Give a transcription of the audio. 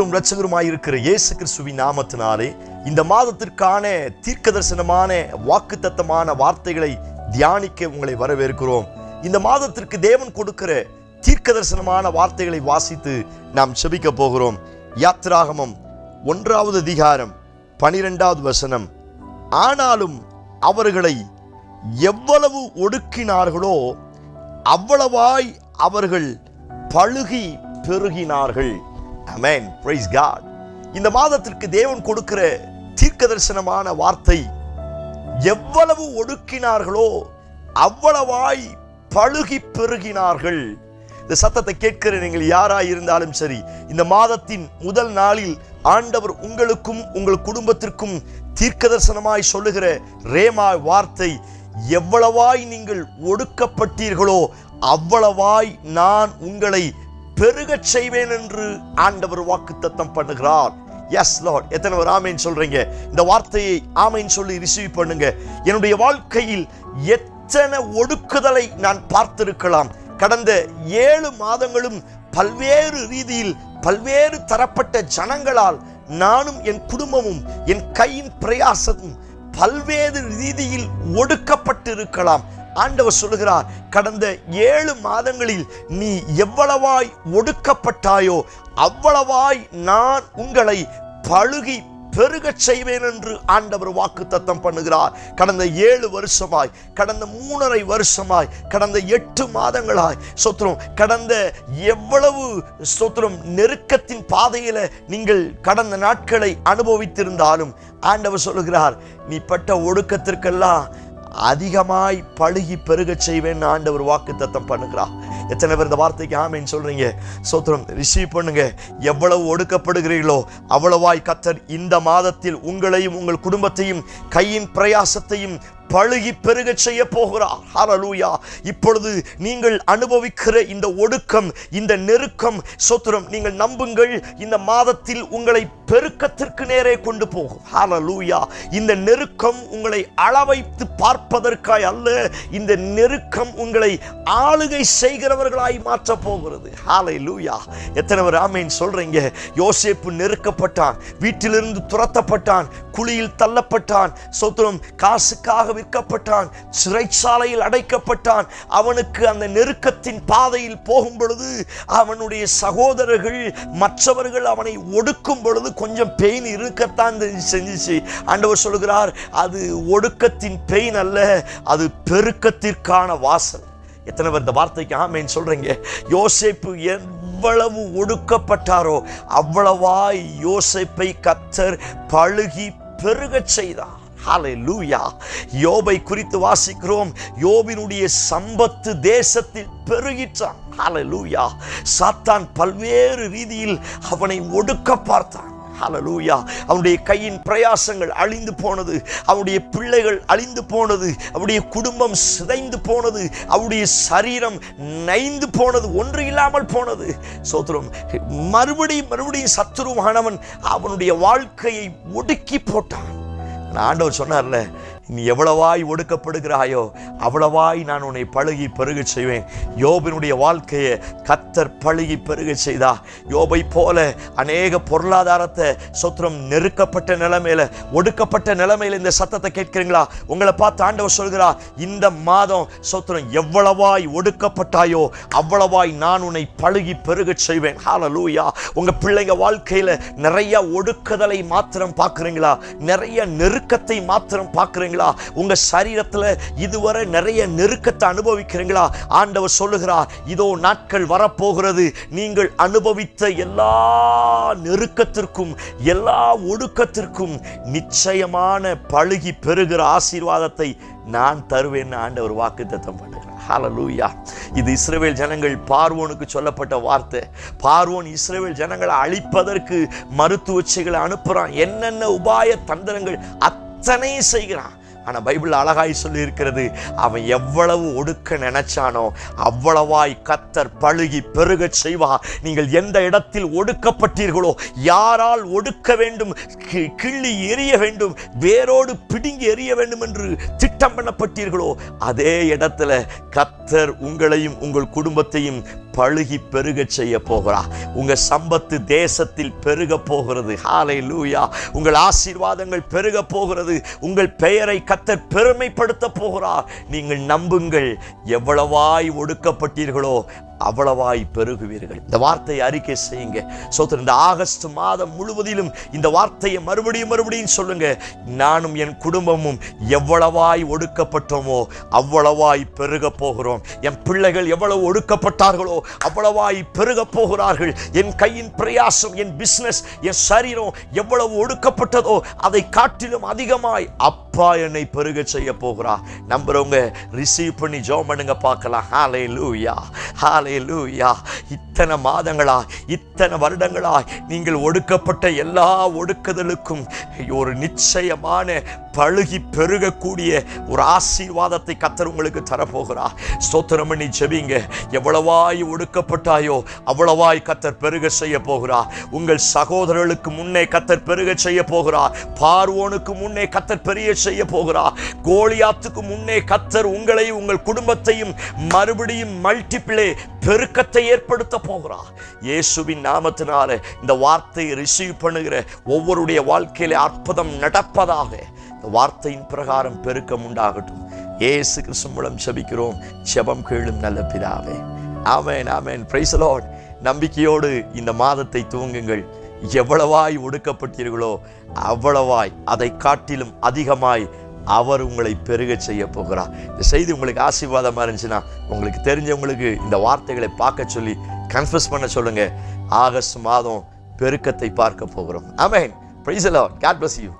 இரட்சகருமாயிருக்கிற இயேசு கிறிஸ்துவின் நாமத்தினாலே இந்த மாதத்திற்கான தீர்க்கதரிசனமான வாக்குத்தத்தமான வார்த்தைகளை தியானிக்க உங்களை வரவேற்கிறோம். இந்த மாதத்திற்கு தேவன் கொடுக்கிற தீர்க்கதரிசனமான வார்த்தைகளை வாசித்து நாம் செபிக்க போகிறோம். யாத்திராகமம் 1வது அதிகாரம் 12வது வசனம். ஆனாலும் அவர்களை எவ்வளவு ஒடுக்கினார்களோ அவ்வளவாய் அவர்கள் பழுகி பெருகினார்கள். ஆமென். Price God. இந்த மாதத்திற்கு தேவன் கொடுக்கிற தீர்க்கதரிசனமான வார்த்தை, எவ்வளவு ஒடுக்கினார்களோ அவ்வளவாய் பழுகி பெருகினார்கள். இந்த சத்தத்தை கேட்கிற நீங்கள் யாராய் இருந்தாலும் சரி, இந்த மாதத்தின் முதல் நாளில் ஆண்டவர் உங்களுக்கும் உங்கள் குடும்பத்திற்கும் தீர்க்கதரிசனமாய் சொல்லுகிற ரேமா வார்த்தை, எவ்வளவாய் நீங்கள் ஒடுக்கப்பட்டீர்களோ அவ்வளவாய் நான் உங்களை பெருகச் செய்வேன் என்று ஆண்டவர் வாக்குத்தத்தம் பண்ணுகிறார். Yes Lord. எத்தனை பேர் ஆமென் சொல்றீங்க? இந்த வார்த்தையை ஆமென் சொல்லி ரிசீவ் பண்ணுங்க. என்னுடைய வாழ்க்கையில் எத்தனை ஒடுக்குதலை நான் பார்த்திருக்கலாம். கடந்த 7 மாதங்களும் பல்வேறு ரீதியில் பல்வேறு தரப்பட்ட ஜனங்களால் நானும் என் குடும்பமும் என் கையின் பிரயாசமும் பல்வேறு ரீதியில் ஒடுக்கப்பட்டிருக்கலாம். ஆண்டவர் சொல்லுகிறார், கடந்த 7 மாதங்களில் நீ எவ்வளவாய் ஒடுக்கப்பட்டாயோ அவ்வளவாய் நான் உங்களை பழுகி பெருகச் செய்வேன் என்று ஆண்டவர் வாக்குத்தத்தம் பண்ணுகிறார். கடந்த 7 வருஷமாய், கடந்த 3.5 வருஷமாய், கடந்த 8 மாதங்களாய் ஸ்தோத்திரம், கடந்த எவ்வளவு ஸ்தோத்திரம் நெருக்கத்தின் பாதையில நீங்கள் கடந்த நாட்களை அனுபவித்திருந்தாலும் ஆண்டவர் சொல்லுகிறார், நீ பட்ட ஒடுக்கத்திற்கெல்லாம் அதிகமாய் பழுகி பெருகச் செய்வேன் ஆண்டவர் வாக்குத்தத்தம் பண்ணுகிறார். எத்தனை பேர் இந்த வார்த்தைக்கு ஆமென் சொல்றீங்க? ஸ்தோத்திரம். ரிசீவ் பண்ணுங்க. எவ்வளவு ஒடுக்கப்படுகிறீர்களோ அவ்வளவாய் கர்த்தர் இந்த மாதத்தில் உங்களையும் உங்கள் குடும்பத்தையும் கையின் பிரயாசத்தையும் பழுகி பெருகச் செய்ய போகிறார். ஹல்லேலூயா. இப்பொழுது நீங்கள் அனுபவிக்கிற இந்த ஒடுக்கம், இந்த நெருக்கம் ஸ்தோத்திரம், நீங்கள் நம்புங்கள், இந்த மாதத்தில் உங்களை பெருக்கத்திற்கு நேரே கொண்டு போகும். ஹல்லேலூயா. இந்த நெருக்கம் உங்களை அளவைத்து பார்ப்பதற்காய் அல்ல, இந்த நெருக்கம் உங்களை ஆளுகை செய்கிறவர்களாய் மாற்ற போகிறது. ஹல்லேலூயா. எத்தனை பேர் ஆமென் சொல்றீங்க? யோசேப்பு நெருக்கப்பட்டான், வீட்டிலிருந்து துரத்தப்பட்டான், குழியில் தள்ளப்பட்டான், ஸ்தோத்திரம், காசுக்காக விற்கப்பட்டான், சிறைச்சாலையில் அடைக்கப்பட்டான். அவனுக்கு அந்த நெருக்கத்தின் பாதையில் போகும் பொழுது அவனுடைய சகோதரர்கள் மற்றவர்கள் அவனை ஒடுக்கும் பொழுது கொஞ்சம் பெயின் இருக்கத்தான் செஞ்சிச்சு. ஆண்டவர் சொல்கிறார், அது ஒடுக்கத்தின் பெயின் அல்ல, அது பெருக்கத்திற்கான வாசல். எத்தனை பேர் இந்த வார்த்தைக்கு ஆமென் சொல்றீங்க? யோசேப்பு எவ்வளவு ஒடுக்கப்பட்டாரோ அவ்வளவாய் யோசேப்பை கர்த்தர் பழுகி பெருகச் செய்தார். ஹல்லேலூயா. யோபை குறித்து வாசிக்கிறோம், யோபினுடைய சம்பத்து தேசத்தில் பெருகிற்றான். ஹல்லேலூயா. சாத்தான் பல்வேறு ரீதியில் அவனை ஒடுக்க பார்த்தான். ஹல்லேலூயா. அவனுடைய கையின் பிரயாசங்கள் அழிந்து போனது, அவனுடைய பிள்ளைகள் அழிந்து போனது, அவனுடைய குடும்பம் சிதைந்து போனது, அவனுடைய சரீரம் நைந்து போனது, ஒன்று இல்லாமல் போனது. சோத்திரம். மறுபடியும் சத்துருவானவன் அவனுடைய வாழ்க்கையை ஒடுக்கி போட்டான். ஆண்டவர் சொன்னார்ல, நீ எவ்வளவாய் ஒடுக்கப்படுகிறாயோ அவ்வளவாய் நான் உன்னை பழுகி பெருகச் செய்வேன். யோபினுடைய வாழ்க்கையை கர்த்தர் பழுகி பெருகச் செய்தா. யோபை போல அநேக பொருளாதாரத்தை சொத்திரம் நெருக்கப்பட்ட நிலைமையில, ஒடுக்கப்பட்ட நிலைமையில இந்த சத்தத்தை கேட்கிறீங்களா? உங்களை பார்த்து ஆண்டவர் சொல்கிறார், இந்த மாதம் சொத்திரம் எவ்வளவாய் ஒடுக்கப்பட்டாயோ அவ்வளவாய் நான் உன்னை பழுகி பெருகச் செய்வேன். ஹல்லேலூயா. உங்க பிள்ளைங்க வாழ்க்கையில நிறைய ஒடுக்குதலை மாத்திரம் பார்க்குறீங்களா? நிறைய நெருக்கத்தை மாத்திரம் பார்க்குறீங்களா? உங்க சரீரத்துல இதுவரை நிறைய நெருக்கத்தை அனுபவிக்கிறீங்களா? ஆண்டவர் சொல்லுகிறார், இதோ நாட்கள் வரப்போகிறது, நீங்கள் அனுபவித்த எல்லா நெருக்கத்திற்கும் எல்லா ஒடுக்கத்திற்கும் நிச்சயமான பழுகி பெருகிற ஆசீர்வாதத்தை நான் தருவேன் ஆண்டவர் வாக்குத்தத்தம் பண்ணுகிறார். ஹல்லேலூயா. இது இஸ்ரவேல் ஜனங்கள் பார்வோனுக்கு சொல்லப்பட்ட வார்த்தை. பார்வோன் இஸ்ரவேல் ஜனங்களை அழிப்பதற்கு மருத்துவச்சிகளை அனுப்புறான், என்னென்ன உபாய தந்திரங்கள் அத்தனை செய்கிறான். ஆனா பைபிள் அழகாய் சொல்லி இருக்கிறது, அவன் எவ்வளவு ஒடுக்க நினைச்சானோ அவ்வளவாய் கர்த்தர் பழுகி பெருகச் செய்வார். நீங்கள் எந்த இடத்தில் ஒடுக்கப்பட்டீர்களோ, யாரால் ஒடுக்க வேண்டும், கிள்ளி எறிய வேண்டும், வேரோடு பிடுங்கி எறிய வேண்டும் என்று திட்டம் பண்ணப்பட்டீர்களோ அதே இடத்துல கர்த்தர் உங்களையும் உங்கள் குடும்பத்தையும் பழுகி பெருக செய்ய போகிறார். உங்க சம்பத்து தேசத்தில் பெருக போகிறது. ஹல்லேலூயா. உங்கள் ஆசீர்வாதங்கள் பெருக போகிறது. உங்கள் பெயரை கர்த்தர் பெருமைப்படுத்த போகிறார். நீங்கள் நம்புங்கள். எவ்வளவாய் ஒடுக்கப்பட்டீர்களோ அவ்வளவாய் பெருகுவீர்கள். இந்த வார்த்தையை அறிக்கை செய்யுங்க. சோதரன், இந்த ஆகஸ்ட் மாதம் முழுவதிலும் இந்த வார்த்தையை மறுபடியும் சொல்லுங்க. நானும் என் குடும்பமும் எவ்வளவாய் ஒடுக்கப்பட்டோமோ அவ்வளவாய் பெருக போகிறோம். என் பிள்ளைகள் எவ்வளவு ஒடுக்கப்பட்டார்களோ அவ்வளவாய் பெருக போகிறார்கள். என் கையின் பிரயாசம், என் பிசினஸ், என் சரீரம் எவ்வளவு ஒடுக்கப்பட்டதோ அதை காட்டிலும் அதிகமாய் அப்பா என்னை பெருக செய்ய போகிறார். நம்புறவங்க ரிசீவ் பண்ணி ஜெபம் பண்ணுங்க, பார்க்கலாம். ஹல்லேலூயா, ஹல்லேலூயா. இத்தனை மாதங்களா, இத்தனை வருடங்களா நீங்கள் ஒடுக்கப்பட்ட எல்லா ஒடுக்குதலுக்கும் ஒரு நிச்சயமான பழுகி பெருகக்கூடிய ஒரு ஆசீர்வாதத்தை கர்த்தர் உங்களுக்கு தரப்போகிறார். ஸ்தோத்திரம் பண்ணி ஜெபிங்க. எவ்வளவாய் ஒடுக்கப்பட்டாயோ அவ்வளவாய் கர்த்தர் பெருக செய்ய போகிறார். உங்கள் சகோதரர்களுக்கு முன்னே கர்த்தர் பெருக செய்ய போகிறார். பார்வோனுக்கு முன்னே கர்த்தர் பெரிய செய்ய போகிறார். கோலியாத்துக்கு முன்னே கர்த்தர் உங்களை, உங்கள் குடும்பத்தையும் மறுபடியும் மல்டிப்ளே பெருக்கத்தை ஏற்படுத்த போகிறார். இயேசுவின் நாமத்தினால இந்த வார்த்தையை ரிசீவ் பண்ணுகிற ஒவ்வொருடைய வாழ்க்கையில அற்புதம் நடப்பதாக. இந்த வார்த்தையின் பிரகாரம் பெருக்கம் உண்டாகட்டும். இயேசு கிறிஸ்து மூலம் ஜெபிக்கிறோம். ஜெபம் கேளும் நல்ல பிதாவே. Amen, amen. Praise the lord. நம்பிக்கையோடு இந்த மாதத்தை துவங்குங்கள். எவ்வளவாய் ஒடுக்கப்பட்டீர்களோ அவ்வளவாய், அதை காட்டிலும் அதிகமாய் அவர் உங்களை பெருக செய்ய போகிறார். இந்த செய்தி உங்களுக்கு ஆசீர்வாதமா இருந்துச்சுன்னா உங்களுக்கு தெரிஞ்சவங்களுக்கு இந்த வார்த்தைகளை பார்க்க சொல்லி கன்ஃபஸ் பண்ண சொல்லுங்க. ஆகஸ்ட் மாதம் பெருக்கத்தை பார்க்க போகிறோம். Amen. Praise the lord. God bless you.